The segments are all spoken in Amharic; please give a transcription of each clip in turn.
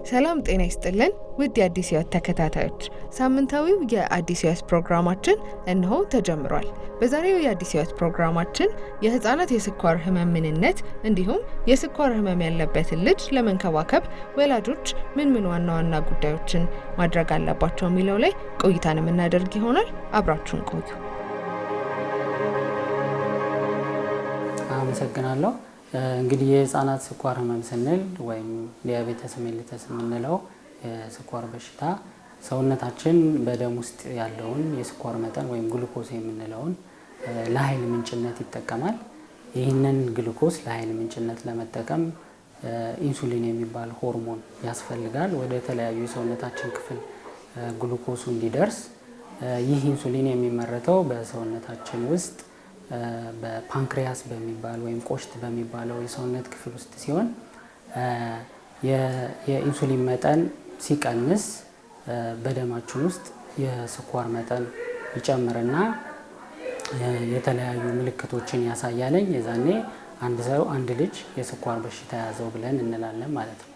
ሰላም ጤና ይስጥልን ውድ የአዲስ ሕይወት ተከታታዮች፣ ሳምንታዊው የአዲስ ሕይወት ፕሮግራማችን እነሆ ተጀምሯል። በዛሬው የአዲስ ሕይወት ፕሮግራማችን የህፃናት የስኳር ህመም ምንነት እንዲሁም የስኳር ህመም ያለበትን ልጅ ለመንከባከብ ወላጆች ምን ዋና ዋና ጉዳዮችን ማድረግ አለባቸው የሚለው ላይ ቆይታን የምናደርግ ይሆናል። አብራችሁን ቆዩ። አመሰግናለሁ። እንግዲህ የህፃናት ስኳር ህመም ስንል ወይም ዲያቤተስ ሜሊተስ የምንለው የስኳር በሽታ ሰውነታችን በደም ውስጥ ያለውን የስኳር መጠን ወይም ግሉኮስ የምንለውን ለኃይል ምንጭነት ይጠቀማል። ይህንን ግሉኮስ ለኃይል ምንጭነት ለመጠቀም ኢንሱሊን የሚባል ሆርሞን ያስፈልጋል ወደ ተለያዩ የሰውነታችን ክፍል ግሉኮሱ እንዲደርስ። ይህ ኢንሱሊን የሚመረተው በሰውነታችን ውስጥ በፓንክሪያስ በሚባል ወይም ቆሽት በሚባለው የሰውነት ክፍል ውስጥ ሲሆን የኢንሱሊን መጠን ሲቀንስ በደማችን ውስጥ የስኳር መጠን ይጨምርና የተለያዩ ምልክቶችን ያሳያለኝ። የዛኔ አንድ ልጅ የስኳር በሽታ ያዘው ብለን እንላለን ማለት ነው።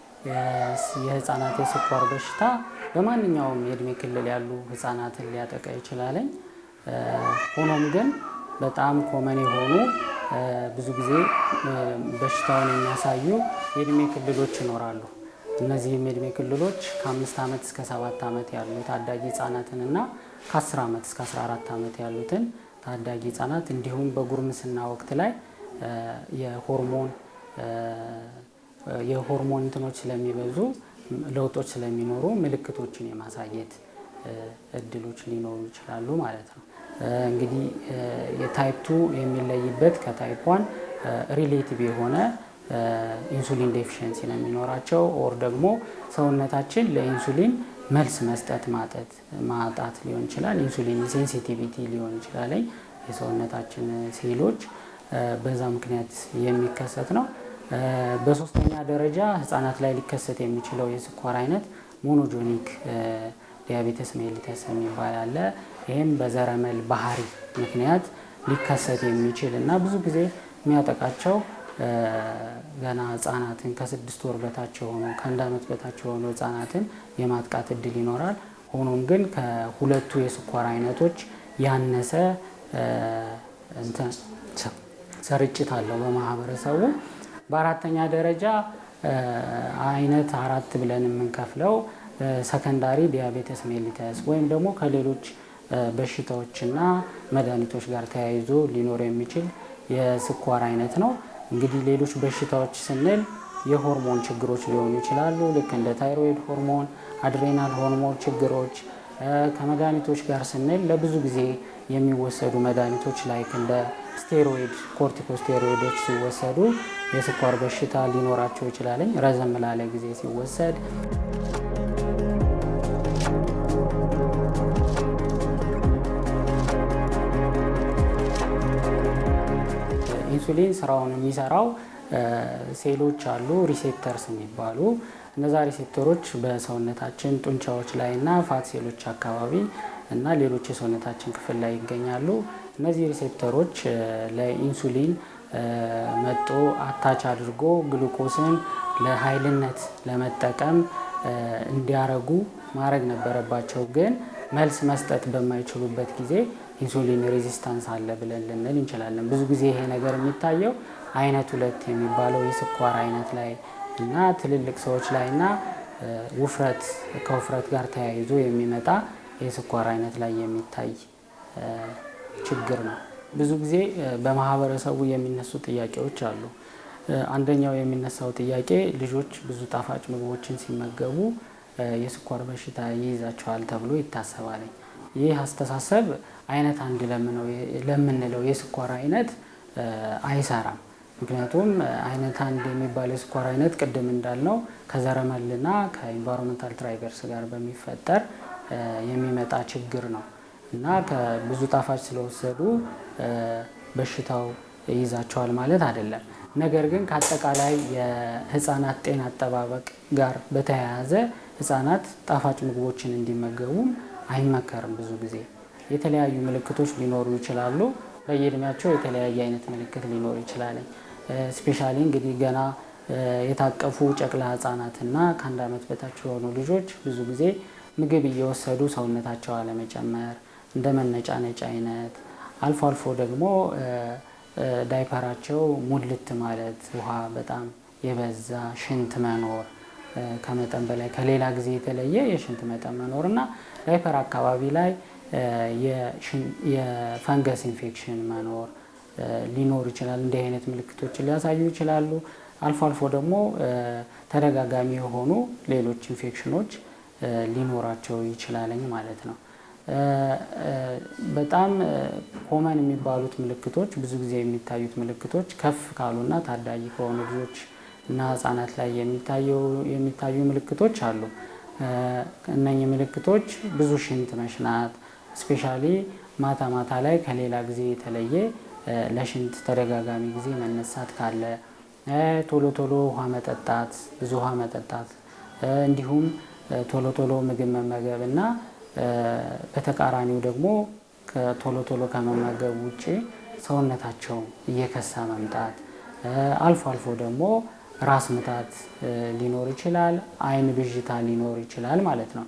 የህፃናት የስኳር በሽታ በማንኛውም የእድሜ ክልል ያሉ ህፃናትን ሊያጠቃ ይችላለኝ። ሆኖም ግን በጣም ኮመን የሆኑ ብዙ ጊዜ በሽታውን የሚያሳዩ የእድሜ ክልሎች ይኖራሉ። እነዚህም የእድሜ ክልሎች ከ5 ዓመት እስከ 7 ዓመት ያሉ ታዳጊ ህጻናትን እና ከ10 ዓመት እስከ 14 ዓመት ያሉትን ታዳጊ ህጻናት እንዲሁም በጉርምስና ወቅት ላይ የሆርሞን እንትኖች ስለሚበዙ ለውጦች ስለሚኖሩ ምልክቶችን የማሳየት እድሎች ሊኖሩ ይችላሉ ማለት ነው። እንግዲህ የታይፕ 2 የሚለይበት ከታይፕ 1 ሪሌቲቭ የሆነ ኢንሱሊን ዴፊሽንሲ ነው የሚኖራቸው። ኦር ደግሞ ሰውነታችን ለኢንሱሊን መልስ መስጠት ማጣት ሊሆን ይችላል። ኢንሱሊን ሴንሲቲቪቲ ሊሆን ይችላል። የሰውነታችን ሴሎች በዛ ምክንያት የሚከሰት ነው። በሶስተኛ ደረጃ ህፃናት ላይ ሊከሰት የሚችለው የስኳር አይነት ሞኖጆኒክ ዲያቤተስ ሜሊተስ የሚባል አለ። ይህም በዘረመል ባህሪ ምክንያት ሊከሰት የሚችል እና ብዙ ጊዜ የሚያጠቃቸው ገና ህፃናትን ከ6 ወር በታች የሆኑ ከ1 ዓመት በታች የሆኑ ህፃናትን የማጥቃት እድል ይኖራል። ሆኖም ግን ከሁለቱ የስኳር አይነቶች ያነሰ ስርጭት አለው በማህበረሰቡ። በአራተኛ ደረጃ አይነት 4 ብለን የምንከፍለው ሰከንዳሪ ዲያቤተስ ሜሊተስ ወይም ደግሞ ከሌሎች በሽታዎችና መድኃኒቶች ጋር ተያይዞ ሊኖር የሚችል የስኳር አይነት ነው። እንግዲህ ሌሎች በሽታዎች ስንል የሆርሞን ችግሮች ሊሆኑ ይችላሉ። ልክ እንደ ታይሮይድ ሆርሞን፣ አድሬናል ሆርሞን ችግሮች። ከመድኃኒቶች ጋር ስንል ለብዙ ጊዜ የሚወሰዱ መድኃኒቶች ላይክ እንደ ስቴሮይድ፣ ኮርቲኮስቴሮይዶች ሲወሰዱ የስኳር በሽታ ሊኖራቸው ይችላል ረዘም ላለ ጊዜ ሲወሰድ። ኢንሱሊን ስራውን የሚሰራው ሴሎች አሉ፣ ሪሴፕተርስ የሚባሉ። እነዛ ሪሴፕተሮች በሰውነታችን ጡንቻዎች ላይ እና ፋት ሴሎች አካባቢ እና ሌሎች የሰውነታችን ክፍል ላይ ይገኛሉ። እነዚህ ሪሴፕተሮች ለኢንሱሊን መጦ አታች አድርጎ ግሉኮስን ለኃይልነት ለመጠቀም እንዲያረጉ ማድረግ ነበረባቸው። ግን መልስ መስጠት በማይችሉበት ጊዜ ኢንሱሊን ሬዚስታንስ አለ ብለን ልንል እንችላለን። ብዙ ጊዜ ይሄ ነገር የሚታየው አይነት 2 የሚባለው የስኳር አይነት ላይ እና ትልልቅ ሰዎች ላይ እና ከውፍረት ጋር ተያይዞ የሚመጣ የስኳር አይነት ላይ የሚታይ ችግር ነው። ብዙ ጊዜ በማህበረሰቡ የሚነሱ ጥያቄዎች አሉ። አንደኛው የሚነሳው ጥያቄ ልጆች ብዙ ጣፋጭ ምግቦችን ሲመገቡ የስኳር በሽታ ይይዛቸዋል ተብሎ ይታሰባል። ይህ አስተሳሰብ አይነት 1 ለምንለው የስኳር አይነት አይሰራም። ምክንያቱም አይነት 1 የሚባለው የስኳር አይነት ቅድም እንዳልነው ከዘረመልና ከኢንቫይሮንመንታል ትራይገርስ ጋር በሚፈጠር የሚመጣ ችግር ነው እና ከብዙ ጣፋጭ ስለወሰዱ በሽታው ይይዛቸዋል ማለት አይደለም። ነገር ግን ከአጠቃላይ የህፃናት ጤና አጠባበቅ ጋር በተያያዘ ህፃናት ጣፋጭ ምግቦችን እንዲመገቡ አይመከርም። ብዙ ጊዜ የተለያዩ ምልክቶች ሊኖሩ ይችላሉ። በየእድሜያቸው የተለያየ አይነት ምልክት ሊኖር ይችላል። ስፔሻሊ እንግዲህ ገና የታቀፉ ጨቅላ ህጻናትና ከ1 ዓመት በታች የሆኑ ልጆች ብዙ ጊዜ ምግብ እየወሰዱ ሰውነታቸው አለመጨመር፣ እንደ መነጫነጭ አይነት፣ አልፎ አልፎ ደግሞ ዳይፐራቸው ሙልት ማለት፣ ውሃ በጣም የበዛ ሽንት መኖር፣ ከመጠን በላይ ከሌላ ጊዜ የተለየ የሽንት መጠን መኖር እና ዳይፐር አካባቢ ላይ የፈንገስ ኢንፌክሽን መኖር ሊኖር ይችላል። እንዲህ አይነት ምልክቶችን ሊያሳዩ ይችላሉ። አልፎ አልፎ ደግሞ ተደጋጋሚ የሆኑ ሌሎች ኢንፌክሽኖች ሊኖራቸው ይችላልኝ ማለት ነው። በጣም ኮመን የሚባሉት ምልክቶች ብዙ ጊዜ የሚታዩት ምልክቶች ከፍ ካሉና ታዳጊ ከሆኑ ልጆች እና ህጻናት ላይ የሚታዩ ምልክቶች አሉ። እነኚህ ምልክቶች ብዙ ሽንት መሽናት፣ ስፔሻሊ ማታ ማታ ላይ ከሌላ ጊዜ የተለየ ለሽንት ተደጋጋሚ ጊዜ መነሳት ካለ፣ ቶሎ ቶሎ ውሃ መጠጣት፣ ብዙ ውሃ መጠጣት፣ እንዲሁም ቶሎ ቶሎ ምግብ መመገብ እና በተቃራኒው ደግሞ ቶሎ ቶሎ ከመመገብ ውጭ ሰውነታቸው እየከሳ መምጣት፣ አልፎ አልፎ ደግሞ ራስ ምታት ሊኖር ይችላል። አይን ብዥታ ሊኖር ይችላል ማለት ነው።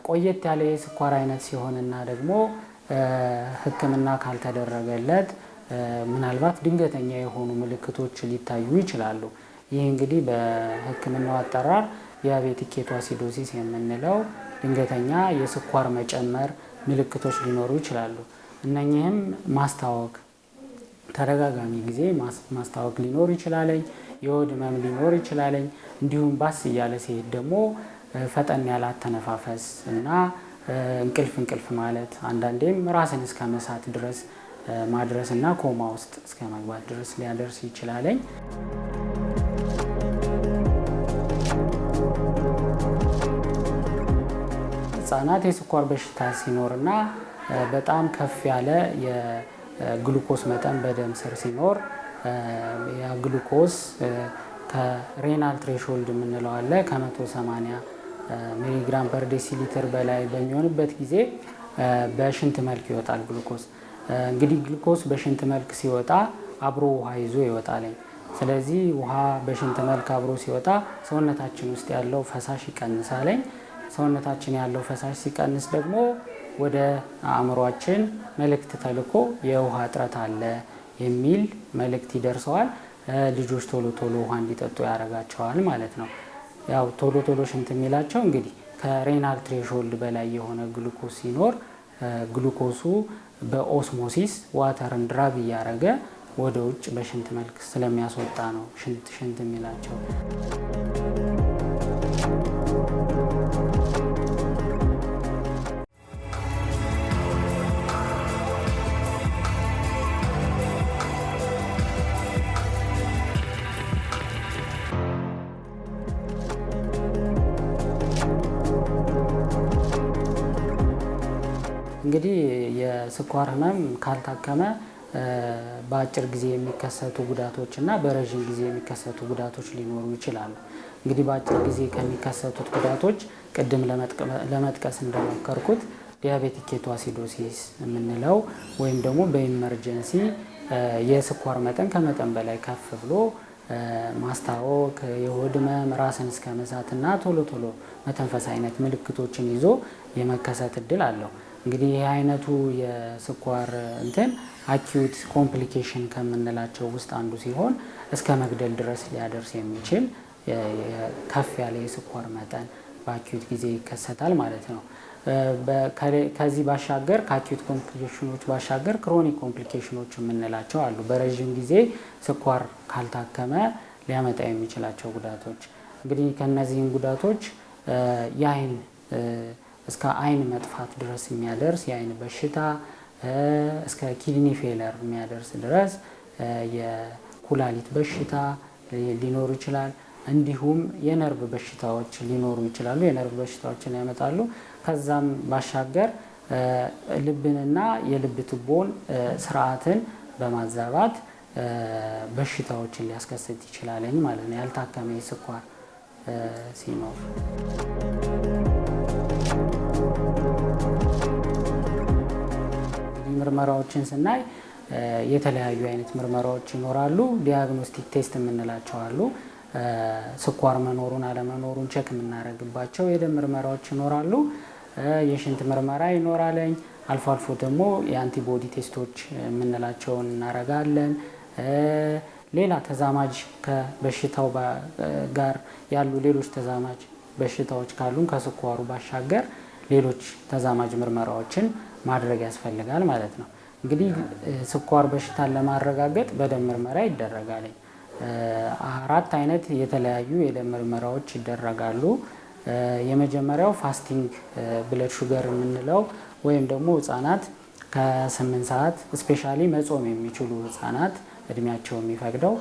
ቆየት ያለ የስኳር አይነት ሲሆንና ደግሞ ሕክምና ካልተደረገለት ምናልባት ድንገተኛ የሆኑ ምልክቶች ሊታዩ ይችላሉ። ይህ እንግዲህ በሕክምናው አጠራር ዲያቤቲክ ኬቶአሲዶሲስ የምንለው ድንገተኛ የስኳር መጨመር ምልክቶች ሊኖሩ ይችላሉ። እነኚህም ማስታወክ፣ ተደጋጋሚ ጊዜ ማስታወክ ሊኖር ይችላለኝ። የሆድ ህመም ሊኖር ይችላለኝ። እንዲሁም ባስ እያለ ሲሄድ ደግሞ ፈጠን ያለ አተነፋፈስ እና እንቅልፍ ማለት፣ አንዳንዴም ራስን እስከ መሳት ድረስ ማድረስ እና ኮማ ውስጥ እስከ መግባት ድረስ ሊያደርስ ይችላለኝ። ህጻናት የስኳር በሽታ ሲኖርና በጣም ከፍ ያለ የግሉኮስ መጠን በደም ስር ሲኖር ያ ግሉኮስ ከሬናል ትሬሾልድ የምንለው አለ ከ180 ሚሊግራም ፐር ዴሲሊትር በላይ በሚሆንበት ጊዜ በሽንት መልክ ይወጣል ግሉኮስ። እንግዲህ ግሉኮስ በሽንት መልክ ሲወጣ አብሮ ውሃ ይዞ ይወጣል። ስለዚህ ውሃ በሽንት መልክ አብሮ ሲወጣ ሰውነታችን ውስጥ ያለው ፈሳሽ ይቀንሳል። ሰውነታችን ያለው ፈሳሽ ሲቀንስ ደግሞ ወደ አእምሯችን መልእክት ተልኮ የውሃ እጥረት አለ የሚል መልእክት ይደርሰዋል። ልጆች ቶሎ ቶሎ ውሃ እንዲጠጡ ያደርጋቸዋል ማለት ነው። ያው ቶሎ ቶሎ ሽንት የሚላቸው እንግዲህ ከሬናል ትሬሾልድ በላይ የሆነ ግሉኮስ ሲኖር ግሉኮሱ በኦስሞሲስ ዋተርን ድራግ እያደረገ ወደ ውጭ በሽንት መልክ ስለሚያስወጣ ነው ሽንት የሚላቸው። እንግዲህ የስኳር ህመም ካልታከመ በአጭር ጊዜ የሚከሰቱ ጉዳቶች እና በረዥም ጊዜ የሚከሰቱ ጉዳቶች ሊኖሩ ይችላሉ። እንግዲህ በአጭር ጊዜ ከሚከሰቱት ጉዳቶች ቅድም ለመጥቀስ እንደሞከርኩት ዲያቤቲክ ኬቶአሲዶሲስ የምንለው ወይም ደግሞ በኢመርጀንሲ የስኳር መጠን ከመጠን በላይ ከፍ ብሎ ማስታወክ፣ የሆድ ህመም፣ ራስን እስከ መሳትና ቶሎ ቶሎ መተንፈስ አይነት ምልክቶችን ይዞ የመከሰት እድል አለው። እንግዲህ ይህ አይነቱ የስኳር አኪዩት ኮምፕሊኬሽን ከምንላቸው ውስጥ አንዱ ሲሆን እስከ መግደል ድረስ ሊያደርስ የሚችል ከፍ ያለ የስኳር መጠን በአኪዩት ጊዜ ይከሰታል ማለት ነው። ከዚህ ባሻገር ከአኪዩት ኮምፕሊኬሽኖች ባሻገር ክሮኒክ ኮምፕሊኬሽኖች የምንላቸው አሉ። በረዥም ጊዜ ስኳር ካልታከመ ሊያመጣ የሚችላቸው ጉዳቶች እንግዲህ ከነዚህም ጉዳቶች የአይን እስከ አይን መጥፋት ድረስ የሚያደርስ የአይን በሽታ፣ እስከ ኪድኒ ፌለር የሚያደርስ ድረስ የኩላሊት በሽታ ሊኖሩ ይችላል። እንዲሁም የነርቭ በሽታዎች ሊኖሩ ይችላሉ። የነርቭ በሽታዎችን ያመጣሉ። ከዛም ባሻገር ልብንና የልብ ቱቦን ስርዓትን በማዛባት በሽታዎችን ሊያስከስት ይችላል ማለት ነው ያልታከመ ስኳር ሲኖር። ምርመራዎችን ስናይ የተለያዩ አይነት ምርመራዎች ይኖራሉ። ዲያግኖስቲክ ቴስት የምንላቸው አሉ። ስኳር መኖሩን አለመኖሩን ቼክ የምናደርግባቸው የደም ምርመራዎች ይኖራሉ። የሽንት ምርመራ ይኖራለኝ። አልፎ አልፎ ደግሞ የአንቲቦዲ ቴስቶች የምንላቸውን እናደርጋለን። ሌላ ተዛማጅ ከበሽታው ጋር ያሉ ሌሎች ተዛማጅ በሽታዎች ካሉን ከስኳሩ ባሻገር ሌሎች ተዛማጅ ምርመራዎችን ማድረግ ያስፈልጋል ማለት ነው። እንግዲህ ስኳር በሽታን ለማረጋገጥ በደም ምርመራ ይደረጋል። 4 አይነት የተለያዩ የደም ምርመራዎች ይደረጋሉ። የመጀመሪያው ፋስቲንግ ብለድ ሹገር የምንለው ወይም ደግሞ ህጻናት ከ8 ሰዓት ስፔሻሊ መጾም የሚችሉ ህጻናት እድሜያቸው የሚፈቅደው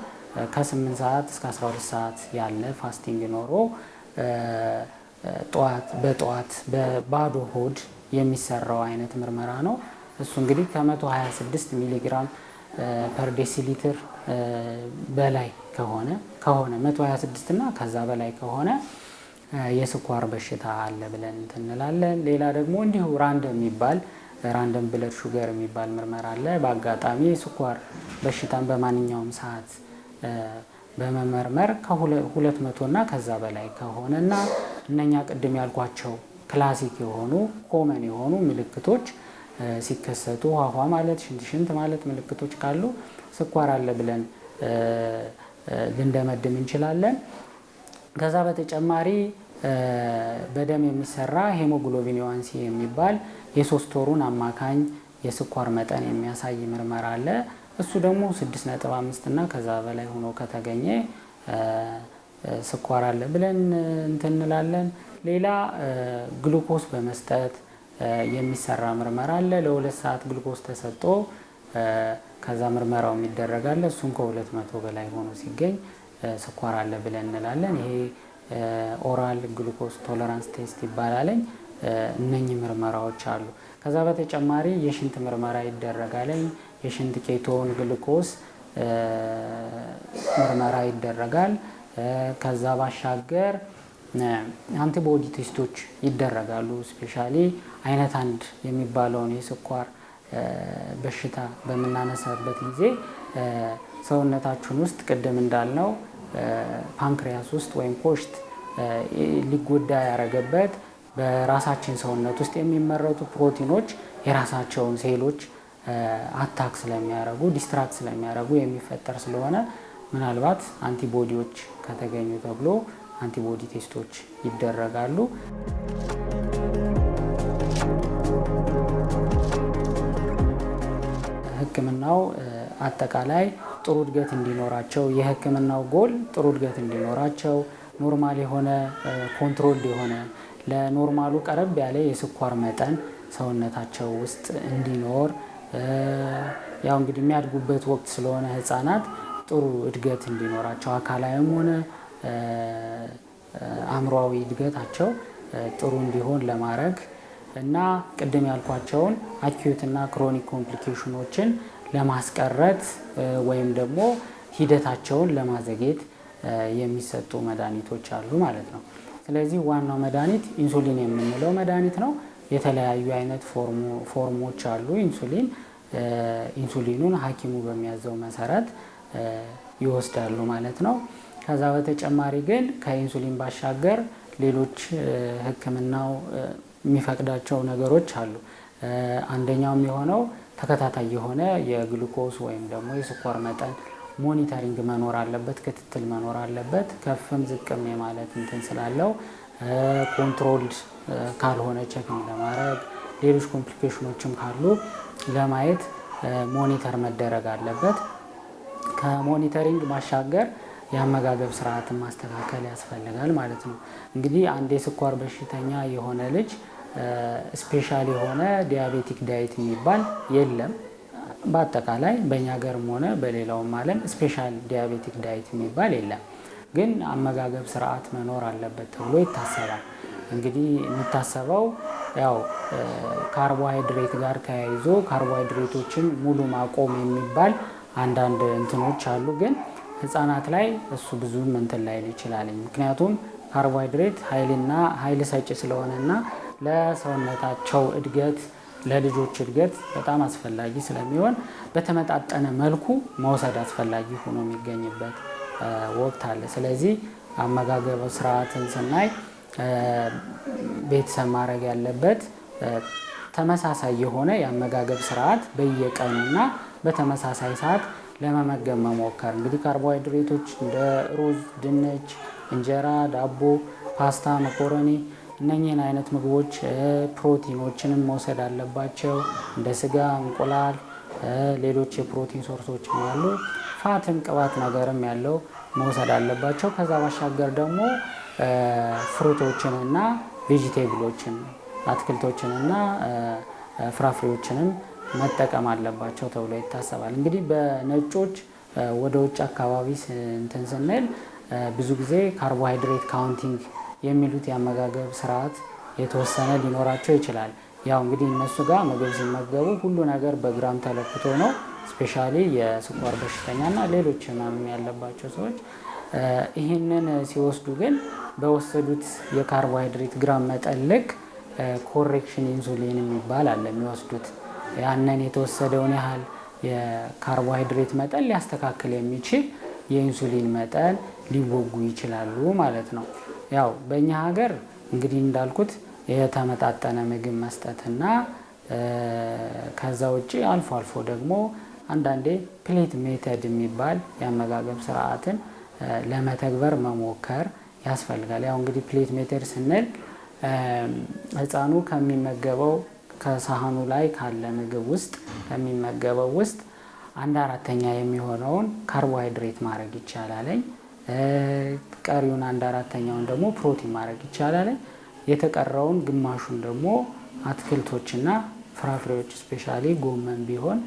ከ8 ሰዓት እስከ 12 ሰዓት ያለ ፋስቲንግ ኖሮ በጠዋት በባዶ ሆድ የሚሰራው አይነት ምርመራ ነው። እሱ እንግዲህ ከ126 ሚሊግራም ፐር ዴሲሊትር በላይ ከሆነ 126 እና ከዛ በላይ ከሆነ የስኳር በሽታ አለ ብለን እንላለን። ሌላ ደግሞ እንዲሁ ራንደም ብለድ ሹገር የሚባል ምርመራ አለ። በአጋጣሚ የስኳር በሽታን በማንኛውም ሰዓት በመመርመር ከ200 እና ከዛ በላይ ከሆነ እና እነኛ ቅድም ያልኳቸው ክላሲክ የሆኑ ኮመን የሆኑ ምልክቶች ሲከሰቱ ኋኋ ማለት ሽንት ማለት ምልክቶች ካሉ ስኳር አለ ብለን ልንደመድም እንችላለን። ከዛ በተጨማሪ በደም የሚሰራ ሄሞግሎቢን ኤዋንሲ የሚባል የ3 ወሩን አማካኝ የስኳር መጠን የሚያሳይ ምርመራ አለ። እሱ ደግሞ 6.5 እና ከዛ በላይ ሆኖ ከተገኘ ስኳር አለ ብለን እንላለን። ሌላ ግሉኮስ በመስጠት የሚሰራ ምርመራ አለ። ለ2 ሰዓት ግሉኮስ ተሰጥቶ ከዛ ምርመራው ይደረጋል። እሱም ከ200 በላይ ሆኖ ሲገኝ ስኳር አለ ብለን እንላለን። ይሄ ኦራል ግሉኮስ ቶለራንስ ቴስት ይባላል። እነኚህ ምርመራዎች አሉ። ከዛ በተጨማሪ የሽንት ምርመራ ይደረጋል። የሽንት ኬቶን ግሉኮስ ምርመራ ይደረጋል። ከዛ ባሻገር አንቲቦዲ ቴስቶች ይደረጋሉ። ስፔሻሊ አይነት 1 የሚባለውን የስኳር በሽታ በምናነሳበት ጊዜ ሰውነታችን ውስጥ ቅድም እንዳልነው ፓንክሪያስ ውስጥ ወይም ኮሽት ሊጎዳ ያደረገበት በራሳችን ሰውነት ውስጥ የሚመረቱ ፕሮቲኖች የራሳቸውን ሴሎች አታክ ስለሚያደርጉ ዲስትራክት ስለሚያደርጉ የሚፈጠር ስለሆነ ምናልባት አንቲቦዲዎች ከተገኙ ተብሎ አንቲቦዲ ቴስቶች ይደረጋሉ። ሕክምናው አጠቃላይ ጥሩ እድገት እንዲኖራቸው የሕክምናው ጎል ጥሩ እድገት እንዲኖራቸው ኖርማል የሆነ ኮንትሮልድ የሆነ ለኖርማሉ ቀረብ ያለ የስኳር መጠን ሰውነታቸው ውስጥ እንዲኖር ያው እንግዲህ የሚያድጉበት ወቅት ስለሆነ ህፃናት ጥሩ እድገት እንዲኖራቸው አካላዊም ሆነ አእምሯዊ እድገታቸው ጥሩ እንዲሆን ለማድረግ እና ቅድም ያልኳቸውን አኪዩት እና ክሮኒክ ኮምፕሊኬሽኖችን ለማስቀረት ወይም ደግሞ ሂደታቸውን ለማዘግየት የሚሰጡ መድኃኒቶች አሉ ማለት ነው። ስለዚህ ዋናው መድኃኒት ኢንሱሊን የምንለው መድኃኒት ነው። የተለያዩ አይነት ፎርሞች አሉ። ኢንሱሊኑን ሐኪሙ በሚያዘው መሰረት ይወስዳሉ ማለት ነው። ከዛ በተጨማሪ ግን ከኢንሱሊን ባሻገር ሌሎች ሕክምናው የሚፈቅዳቸው ነገሮች አሉ። አንደኛው የሚሆነው ተከታታይ የሆነ የግሉኮስ ወይም ደግሞ የስኳር መጠን ሞኒተሪንግ መኖር አለበት፣ ክትትል መኖር አለበት። ከፍም ዝቅም የማለት እንትን ስላለው ኮንትሮልድ ካልሆነ ቼክ ለማድረግ ሌሎች ኮምፕሊኬሽኖችም ካሉ ለማየት ሞኒተር መደረግ አለበት። ከሞኒተሪንግ ባሻገር የአመጋገብ ስርዓትን ማስተካከል ያስፈልጋል ማለት ነው። እንግዲህ አንድ የስኳር በሽተኛ የሆነ ልጅ ስፔሻል የሆነ ዲያቤቲክ ዳይት የሚባል የለም። በአጠቃላይ በእኛ ሀገርም ሆነ በሌላውም ዓለም ስፔሻል ዲያቤቲክ ዳይት የሚባል የለም። ግን አመጋገብ ስርዓት መኖር አለበት ተብሎ ይታሰባል። እንግዲህ የሚታሰበው ያው ካርቦሃይድሬት ጋር ተያይዞ ካርቦሃይድሬቶችን ሙሉ ማቆም የሚባል አንዳንድ እንትኖች አሉ። ግን ህፃናት ላይ እሱ ብዙም እንትን ላይል ይችላል። ምክንያቱም ካርቦሃይድሬት ኃይል ሰጪ ስለሆነና ለሰውነታቸው እድገት ለልጆች እድገት በጣም አስፈላጊ ስለሚሆን በተመጣጠነ መልኩ መውሰድ አስፈላጊ ሆኖ የሚገኝበት ወቅት አለ። ስለዚህ አመጋገብ ስርዓትን ስናይ ቤተሰብ ማድረግ ያለበት ተመሳሳይ የሆነ የአመጋገብ ስርዓት በየቀኑና በተመሳሳይ ሰዓት ለመመገብ መሞከር። እንግዲህ ካርቦሃይድሬቶች እንደ ሩዝ፣ ድንች፣ እንጀራ፣ ዳቦ፣ ፓስታ፣ መኮረኒ እነኚህን አይነት ምግቦች ፕሮቲኖችንም መውሰድ አለባቸው። እንደ ስጋ፣ እንቁላል፣ ሌሎች የፕሮቲን ሶርሶችም ያሉ ፋትም ቅባት ነገርም ያለው መውሰድ አለባቸው። ከዛ ባሻገር ደግሞ ፍሩቶችንና ቬጂቴብሎችን አትክልቶችንና ፍራፍሬዎችንም መጠቀም አለባቸው ተብሎ ይታሰባል። እንግዲህ በነጮች ወደ ውጭ አካባቢ እንትን ስንል ብዙ ጊዜ ካርቦሃይድሬት ካውንቲንግ የሚሉት የአመጋገብ ስርዓት የተወሰነ ሊኖራቸው ይችላል። ያው እንግዲህ እነሱ ጋር ምግብ ሲመገቡ ሁሉ ነገር በግራም ተለክቶ ነው። ስፔሻሊ የስኳር በሽተኛና ሌሎች ህመም ያለባቸው ሰዎች ይህንን ሲወስዱ ግን በወሰዱት የካርቦሃይድሬት ግራም መጠን ልክ ኮሬክሽን ኢንሱሊን የሚባል አለ የሚወስዱት። ያንን የተወሰደውን ያህል የካርቦሃይድሬት መጠን ሊያስተካክል የሚችል የኢንሱሊን መጠን ሊወጉ ይችላሉ ማለት ነው። ያው በእኛ ሀገር እንግዲህ እንዳልኩት የተመጣጠነ ምግብ መስጠትና ከዛ ውጭ አልፎ አልፎ ደግሞ አንዳንዴ ፕሌት ሜተድ የሚባል የአመጋገብ ስርዓትን ለመተግበር መሞከር ያስፈልጋል። ያው እንግዲህ ፕሌት ሜተድ ስንል ህፃኑ ከሚመገበው ከሳህኑ ላይ ካለ ምግብ ውስጥ ከሚመገበው ውስጥ 1/4 የሚሆነውን ካርቦሃይድሬት ማድረግ ይቻላል። ቀሪውን 1/4ኛውን ደግሞ ፕሮቲን ማድረግ ይቻላል። የተቀረውን ግማሹን ደግሞ አትክልቶችና ፍራፍሬዎች ስፔሻሊ ጎመን ቢሆን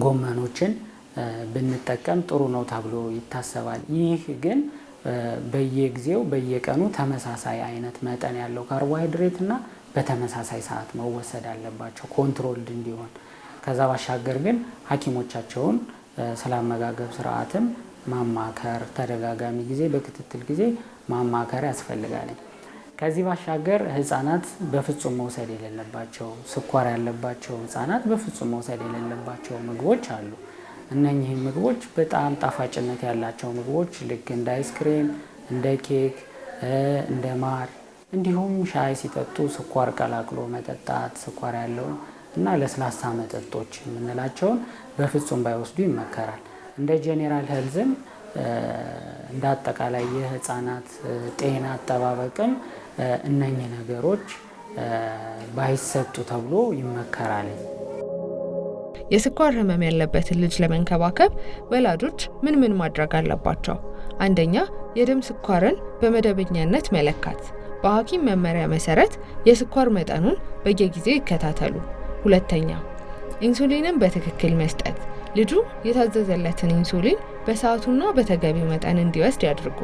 ጎመኖችን ብንጠቀም ጥሩ ነው ተብሎ ይታሰባል። ይህ ግን በየጊዜው በየቀኑ ተመሳሳይ አይነት መጠን ያለው ካርቦሃይድሬት እና በተመሳሳይ ሰዓት መወሰድ አለባቸው ኮንትሮልድ እንዲሆን። ከዛ ባሻገር ግን ሐኪሞቻቸውን ስለ አመጋገብ ስርዓትም ማማከር ተደጋጋሚ ጊዜ በክትትል ጊዜ ማማከር ያስፈልጋል። ከዚህ ባሻገር ህፃናት በፍጹም መውሰድ የሌለባቸው ስኳር ያለባቸው ህፃናት በፍጹም መውሰድ የሌለባቸው ምግቦች አሉ። እነኚህ ምግቦች በጣም ጣፋጭነት ያላቸው ምግቦች ልክ እንደ አይስክሬም፣ እንደ ኬክ፣ እንደ ማር እንዲሁም ሻይ ሲጠጡ ስኳር ቀላቅሎ መጠጣት ስኳር ያለው እና ለስላሳ መጠጦች የምንላቸውን በፍጹም ባይወስዱ ይመከራል። እንደ ጄኔራል ሄልዝም እንደ አጠቃላይ የህፃናት ጤና አጠባበቅም እነኚህ ነገሮች ባይሰጡ ተብሎ ይመከራል። የስኳር ህመም ያለበትን ልጅ ለመንከባከብ ወላጆች ምን ማድረግ አለባቸው? አንደኛ፣ የደም ስኳርን በመደበኛነት መለካት። በሐኪም መመሪያ መሰረት የስኳር መጠኑን በየጊዜው ይከታተሉ። ሁለተኛ፣ ኢንሱሊንን በትክክል መስጠት። ልጁ የታዘዘለትን ኢንሱሊን በሰዓቱና በተገቢው መጠን እንዲወስድ ያድርጉ።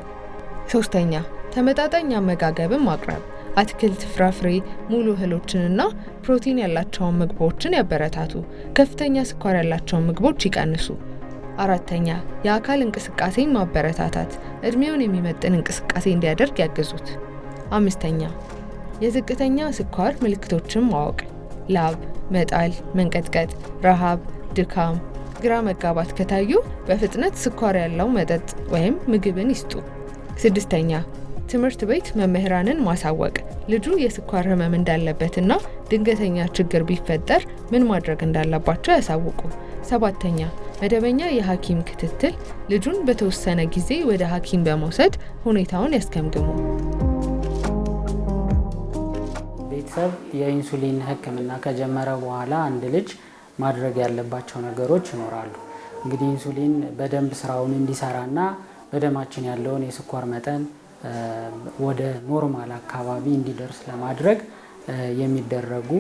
ሶስተኛ፣ ተመጣጣኝ አመጋገብን ማቅረብ። አትክልት፣ ፍራፍሬ፣ ሙሉ እህሎችንና ፕሮቲን ያላቸውን ምግቦችን ያበረታቱ። ከፍተኛ ስኳር ያላቸውን ምግቦች ይቀንሱ። አራተኛ፣ የአካል እንቅስቃሴን ማበረታታት። እድሜውን የሚመጥን እንቅስቃሴ እንዲያደርግ ያግዙት። አምስተኛ፣ የዝቅተኛ ስኳር ምልክቶችን ማወቅ። ላብ፣ መጣል፣ መንቀጥቀጥ፣ ረሃብ፣ ድካም፣ ግራ መጋባት ከታዩ በፍጥነት ስኳር ያለው መጠጥ ወይም ምግብን ይስጡ። ስድስተኛ፣ ትምህርት ቤት መምህራንን ማሳወቅ። ልጁ የስኳር ህመም እንዳለበትና ድንገተኛ ችግር ቢፈጠር ምን ማድረግ እንዳለባቸው ያሳውቁ። ሰባተኛ፣ መደበኛ የሐኪም ክትትል። ልጁን በተወሰነ ጊዜ ወደ ሐኪም በመውሰድ ሁኔታውን ያስገምግሙ። ቤተሰብ የኢንሱሊን ህክምና ከጀመረ በኋላ አንድ ልጅ ማድረግ ያለባቸው ነገሮች ይኖራሉ። እንግዲህ ኢንሱሊን በደንብ ስራውን እንዲሰራና በደማችን ያለውን የስኳር መጠን ወደ ኖርማል አካባቢ እንዲደርስ ለማድረግ የሚደረጉ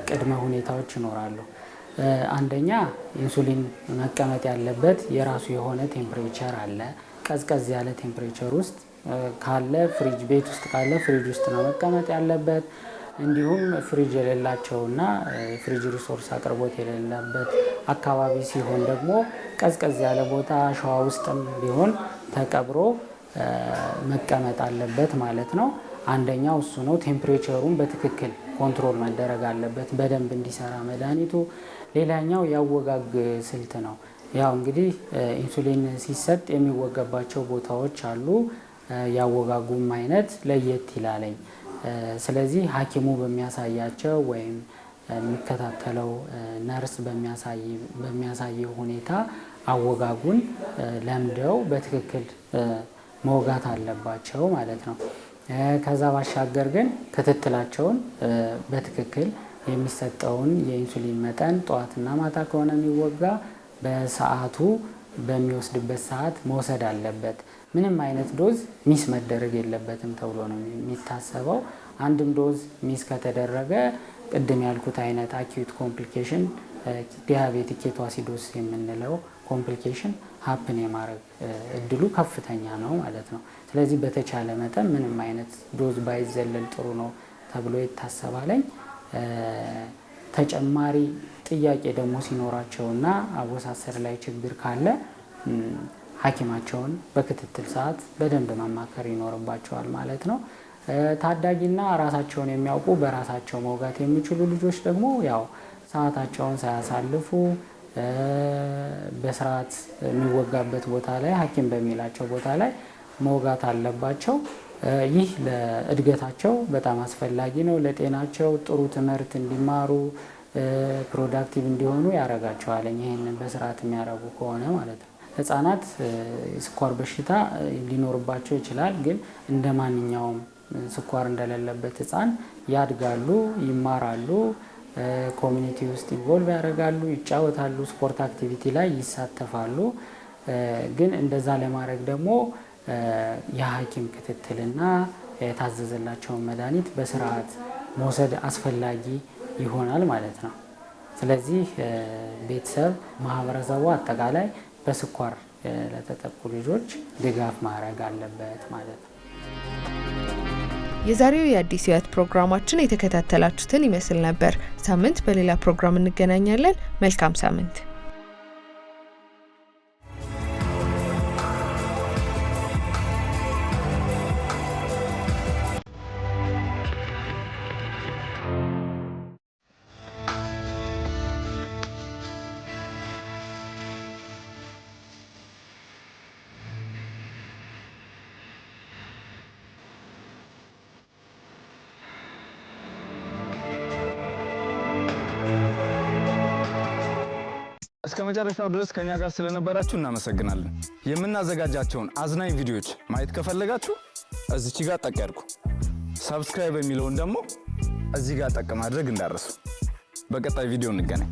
ቅድመ ሁኔታዎች ይኖራሉ። አንደኛ ኢንሱሊን መቀመጥ ያለበት የራሱ የሆነ ቴምፕሬቸር አለ። ቀዝቀዝ ያለ ቴምፕሬቸር ውስጥ ካለ ፍሪጅ ቤት ውስጥ ካለ ፍሪጅ ውስጥ ነው መቀመጥ ያለበት። እንዲሁም ፍሪጅ የሌላቸውና ፍሪጅ ሪሶርስ አቅርቦት የሌለበት አካባቢ ሲሆን ደግሞ ቀዝቀዝ ያለ ቦታ አሸዋ ውስጥም ቢሆን ተቀብሮ መቀመጥ አለበት ማለት ነው። አንደኛው እሱ ነው። ቴምፕሬቸሩን በትክክል ኮንትሮል መደረግ አለበት በደንብ እንዲሰራ መድኃኒቱ። ሌላኛው ያወጋግ ስልት ነው። ያው እንግዲህ ኢንሱሊን ሲሰጥ የሚወገባቸው ቦታዎች አሉ። ያወጋጉም አይነት ለየት ይላለኝ። ስለዚህ ሐኪሙ በሚያሳያቸው ወይም የሚከታተለው ነርስ በሚያሳየው ሁኔታ አወጋጉን ለምደው በትክክል መውጋት አለባቸው ማለት ነው። ከዛ ባሻገር ግን ክትትላቸውን በትክክል የሚሰጠውን የኢንሱሊን መጠን ጠዋትና ማታ ከሆነ የሚወጋ በሰዓቱ በሚወስድበት ሰዓት መውሰድ አለበት። ምንም አይነት ዶዝ ሚስ መደረግ የለበትም ተብሎ ነው የሚታሰበው። አንድም ዶዝ ሚስ ከተደረገ ቅድም ያልኩት አይነት አኪዩት ኮምፕሊኬሽን ዲያቤቲክ ኬቶአሲዶስ የምንለው ኮምፕሊኬሽን ሀፕን የማድረግ እድሉ ከፍተኛ ነው ማለት ነው። ስለዚህ በተቻለ መጠን ምንም አይነት ዶዝ ባይዘለል ጥሩ ነው ተብሎ ይታሰባለኝ። ተጨማሪ ጥያቄ ደግሞ ሲኖራቸውና አወሳሰድ ላይ ችግር ካለ ሐኪማቸውን በክትትል ሰዓት በደንብ ማማከር ይኖርባቸዋል ማለት ነው። ታዳጊና ራሳቸውን የሚያውቁ በራሳቸው መውጋት የሚችሉ ልጆች ደግሞ ያው ሰዓታቸውን ሳያሳልፉ በስርዓት የሚወጋበት ቦታ ላይ ሐኪም በሚላቸው ቦታ ላይ መውጋት አለባቸው። ይህ ለእድገታቸው በጣም አስፈላጊ ነው። ለጤናቸው ጥሩ ትምህርት እንዲማሩ ፕሮዳክቲቭ እንዲሆኑ ያደርጋቸዋል። ይህንን በስርዓት የሚያደርጉ ከሆነ ማለት ነው። ህጻናት ስኳር በሽታ ሊኖርባቸው ይችላል። ግን እንደ ማንኛውም ስኳር እንደሌለበት ህጻን ያድጋሉ፣ ይማራሉ፣ ኮሚኒቲ ውስጥ ኢንቮልቭ ያደርጋሉ፣ ይጫወታሉ፣ ስፖርት አክቲቪቲ ላይ ይሳተፋሉ። ግን እንደዛ ለማድረግ ደግሞ የሐኪም ክትትልና የታዘዘላቸውን መድኃኒት በስርዓት መውሰድ አስፈላጊ ይሆናል ማለት ነው። ስለዚህ ቤተሰብ፣ ማህበረሰቡ አጠቃላይ በስኳር ለተጠቁ ልጆች ድጋፍ ማድረግ አለበት ማለት ነው። የዛሬው የአዲስ ሕይወት ፕሮግራማችን የተከታተላችሁትን ይመስል ነበር። ሳምንት በሌላ ፕሮግራም እንገናኛለን። መልካም ሳምንት። እስከ መጨረሻው ድረስ ከኛ ጋር ስለነበራችሁ እናመሰግናለን። የምናዘጋጃቸውን አዝናኝ ቪዲዮዎች ማየት ከፈለጋችሁ እዚች ጋር ጠቅ ያድርጉ። ሰብስክራይብ የሚለውን ደግሞ እዚህ ጋር ጠቅ ማድረግ እንዳረሱ። በቀጣይ ቪዲዮ እንገናኝ።